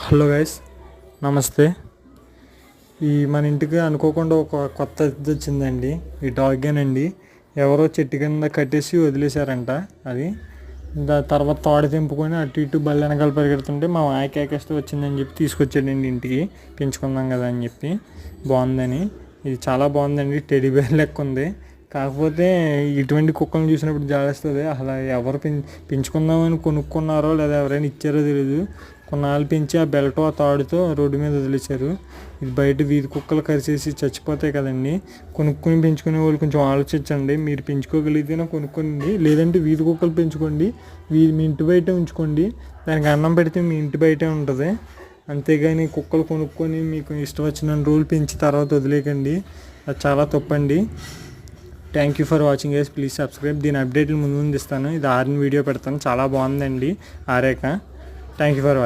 Hello guys, నమస్తే. మన ఇంటికి అనుకోకుండా ఒక కొత్త అతిథి వచ్చిందండి. ఈ డాగ్గేనండి. ఎవరో చెట్టు కింద కట్టేసి వదిలేశారంట. అది తర్వాత తోడ తెంపుకొని అటు ఇటు బల్ల వెనకాల పరిగెడుతుంటే మా కేకేస్తే వచ్చిందని చెప్పి తీసుకొచ్చాడండి ఇంటికి. పెంచుకుందాం కదా అని చెప్పి. బాగుందని, ఇది చాలా బాగుందండి. టెడ్డీ బేర్ లెక్క ఉంది. కాకపోతే ఇటువంటి కుక్కలను చూసినప్పుడు జాలేస్తుంది. అసలు ఎవరు పెంచుకుందామని కొనుక్కున్నారో లేదా ఎవరైనా ఇచ్చారో తెలియదు. కొన్నాళ్ళు పెంచి ఆ బెల్ట్ ఆ తాడుతో రోడ్డు మీద వదిలేశారు. ఇది బయట వీధి కుక్కలు కరిచేసి చచ్చిపోతాయి కదండి. కొనుక్కొని పెంచుకునే వాళ్ళు కొంచెం ఆలోచించండి. మీరు పెంచుకోగలిగితేనే కొనుక్కోండి, లేదంటే వీధి కుక్కలు పెంచుకోండి. మీ ఇంటి బయట ఉంచుకోండి. దానికి అన్నం పెడితే మీ ఇంటి బయటే ఉంటుంది. అంతేగాని కుక్కలు కొనుక్కొని మీకు ఇష్టం వచ్చిన రోజులు పెంచి తర్వాత వదిలేకండి. అది చాలా తప్పండి. Thank you for watching guys. Please subscribe. దీని అప్డేట్లు ముందు ఇస్తాను. ఇది ఆరిన వీడియో పెడతాను. చాలా బాగుందండి ఆరేక. Thank you for watching.